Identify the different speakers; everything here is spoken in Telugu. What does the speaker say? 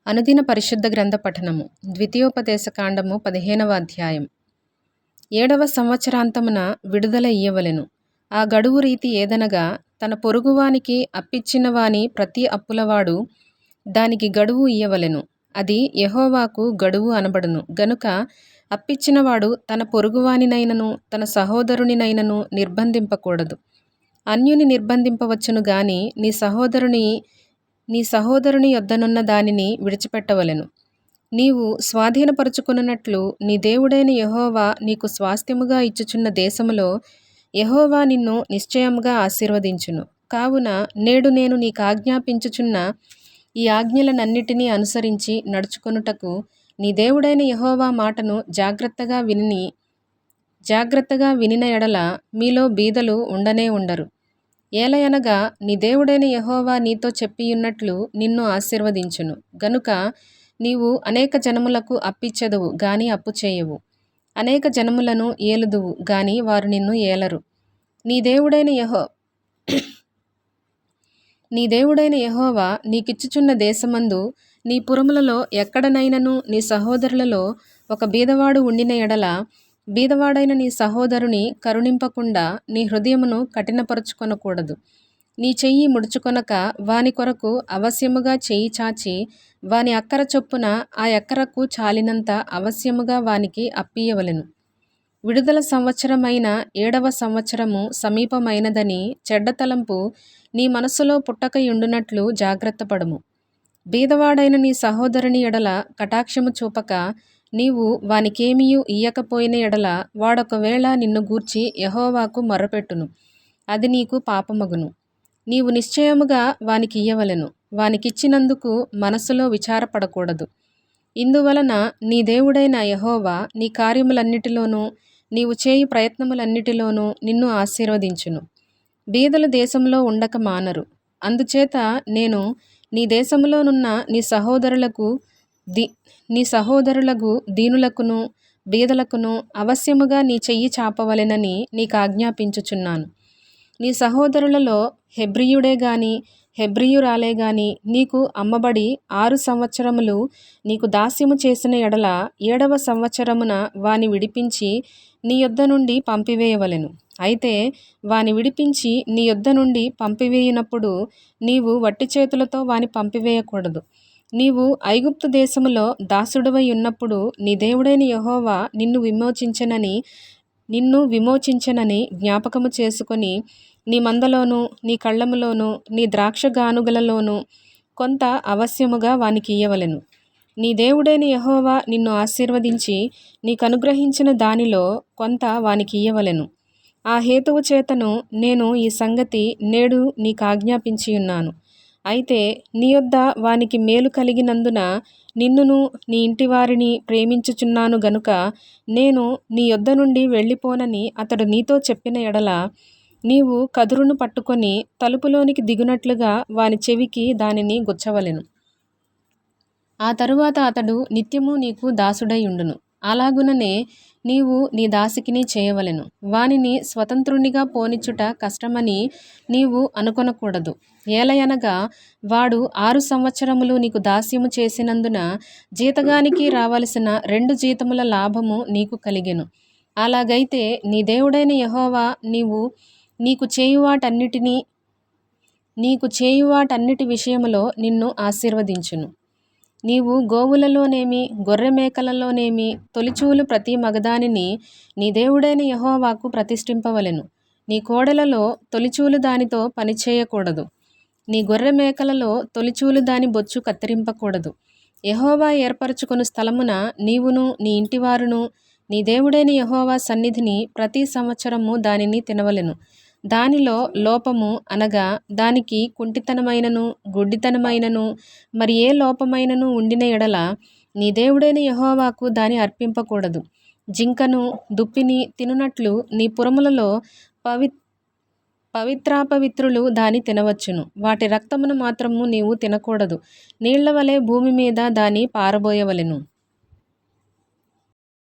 Speaker 1: అనుదిన పరిశుద్ధ గ్రంథ పఠనము. ద్వితీయోపదేశకాండము 15వ అధ్యాయం. 7వ సంవత్సరాంతమున విడుదల ఇయ్యవలెను. ఆ గడువు రీతి ఏదనగా, తన పొరుగువానికి అప్పిచ్చిన వాని ప్రతి అప్పులవాడు దానికి గడువు ఇయ్యవలెను. అది యెహోవాకు గడువు అనబడును గనుక అప్పిచ్చినవాడు తన పొరుగువానినైనను తన సహోదరునినైనను నిర్బంధింపకూడదు. అన్యుని నిర్బంధింపవచ్చును గాని నీ సహోదరుని యొద్దనున్న దానిని విడిచిపెట్టవలెను. నీవు స్వాధీనపరచుకొనున్నట్లు నీ దేవుడైన యెహోవా నీకు స్వాస్థ్యముగా ఇచ్చుచున్న దేశములో యెహోవా నిన్ను నిశ్చయముగా ఆశీర్వదించును. కావున నేడు నేను నీకాజ్ఞాపించుచున్న ఈ ఆజ్ఞలనన్నిటినీ అనుసరించి నడుచుకొనుటకు నీ దేవుడైన యెహోవా మాటను జాగ్రత్తగా వినిన ఎడల మీలో బీదలు ఉండనే ఉండరు. ఏలయనగా నీ దేవుడైన యెహోవా నీతో చెప్పియున్నట్లు నిన్ను ఆశీర్వదించును గనుక నీవు అనేక జనములకు అప్పిచ్చెదవు గాని అప్పు చేయవు. అనేక జనములను ఏలుదువు గాని వారు నిన్ను ఏలరు. నీ దేవుడైన యెహోవా నీకిచ్చుచున్న దేశమందు నీ పురములలో ఎక్కడనైనను నీ సహోదరులలో ఒక బీదవాడు ఉండిన ఎడల, బీదవాడైన నీ సహోదరుని కరుణింపకుండా నీ హృదయమును కఠినపరచుకొనకూడదు. నీ చెయ్యి ముడుచుకొనక వాని కొరకు అవశ్యముగా చెయ్యి చాచి వాని అక్కర చొప్పున ఆ ఎక్కరకు చాలినంత అవశ్యముగా వానికి అప్పియవలెను. విడుదల సంవత్సరమైన 7వ సంవత్సరము సమీపమైనదని చెడ్డ తలంపు నీ మనస్సులో పుట్టకయుండునట్లు జాగ్రత్తపడుము. బీదవాడైన నీ సహోదరుని ఎడల కటాక్షము చూపక నీవు వానికేమియూ ఇయ్యకపోయిన ఎడల వాడొకవేళ నిన్ను గూర్చి యెహోవాకు మొర్రపెట్టును. అది నీకు పాపమగును. నీవు నిశ్చయముగా వానికియ్యవలెను. వానికిచ్చినందుకు మనస్సులో విచారపడకూడదు. ఇందువలన నీ దేవుడైన యెహోవా నీ కార్యములన్నిటిలోనూ నీవు చేయు ప్రయత్నములన్నిటిలోనూ నిన్ను ఆశీర్వదించును. బీదలు దేశంలో ఉండక మానరు. అందుచేత నేను నీ దేశములోనున్న నీ సహోదరులకు దీనులకును బీదలకును అవశ్యముగా నీ చెయ్యి చాపవలెనని నీకాజ్ఞాపించుచున్నాను. నీ సహోదరులలో హెబ్రీయుడే గాని హెబ్రీయురాలే గాని నీకు అమ్మబడి 6 సంవత్సరములు నీకు దాస్యము చేసిన ఎడల 7వ సంవత్సరమున వాని విడిపించి నీ యొద్ద నుండి పంపివేయవలెను. అయితే వాని విడిపించి నీ యొద్ద నుండి పంపివేయునప్పుడు నీవు వట్టి చేతులతో వాని పంపివేయకూడదు. నీవు ఐగుప్తు దేశములో దాసుడవై ఉన్నప్పుడు నీ దేవుడైన యెహోవా నిన్ను విమోచించెనని జ్ఞాపకము చేసుకొని నీ మందలోను నీ కళ్ళములోను నీ ద్రాక్ష గానుగలలోను కొంత అవశ్యముగా వానికియ్యవలెను. నీ దేవుడైన యెహోవా నిన్ను ఆశీర్వదించి నీకనుగ్రహించిన దానిలో కొంత వానికియ్యవలెను. ఆ హేతువు చేతను నేను ఈ సంగతి నేడు నీకాజ్ఞాపించియున్నాను. అయితే నీ యొద్ద వానికి మేలు కలిగినందున నిన్నును నీ ఇంటివారిని ప్రేమించుచున్నాను గనుక నేను నీ యొద్ద నుండి వెళ్ళిపోనని అతడు నీతో చెప్పిన ఎడల నీవు కదురును పట్టుకొని తలుపులోనికి దిగునట్లుగా వాని చెవికి దానిని గుచ్చవలెను. ఆ తరువాత అతడు నిత్యము నీకు దాసుడై ఉండును. అలాగుననే నీవు నీ దాసికిని చేయవలెను. వానిని స్వతంత్రునిగా పోనిచ్చుట కష్టమని నీవు అనుకొనకూడదు. ఏలయనగా వాడు 6 సంవత్సరములు నీకు దాస్యము చేసినందున జీతగానికి రావలసిన 2 జీతముల లాభము నీకు కలిగెను. అలాగైతే నీ దేవుడైన యెహోవా నీకు చేయువాటన్నిటి విషయములో నిన్ను ఆశీర్వదించును. నీవు గోవులలోనేమి గొర్రె మేకలలోనేమి తొలిచూలు ప్రతి మగదానిని నీ దేవుడైన యెహోవాకు ప్రతిష్ఠింపవలెను. నీ కోడెలలో తొలిచూలు దానితో పనిచేయకూడదు. నీ గొర్రె మేకలలో తొలిచూలు దాని బొచ్చు కత్తిరింపకూడదు. యెహోవా ఏర్పరచుకొను స్థలమున నీవును నీ ఇంటివారును నీ దేవుడైన యెహోవా సన్నిధిని ప్రతి సంవత్సరము దానిని తినవలెను. దానిలో లోపము అనగా దానికి కుంటితనమైనను గుడ్డితనమైనను మరి ఏ లోపమైనను ఉండిన ఎడల నీ దేవుడైన యెహోవాకు దాని అర్పింపకూడదు. జింకను దుప్పిని తినునట్లు నీ పురములలో పవిత్రాపవిత్రులు దాని తినవచ్చును. వాటి రక్తమును మాత్రము నీవు తినకూడదు. నీళ్లవలె భూమి మీద దాని పారబోయవలెను.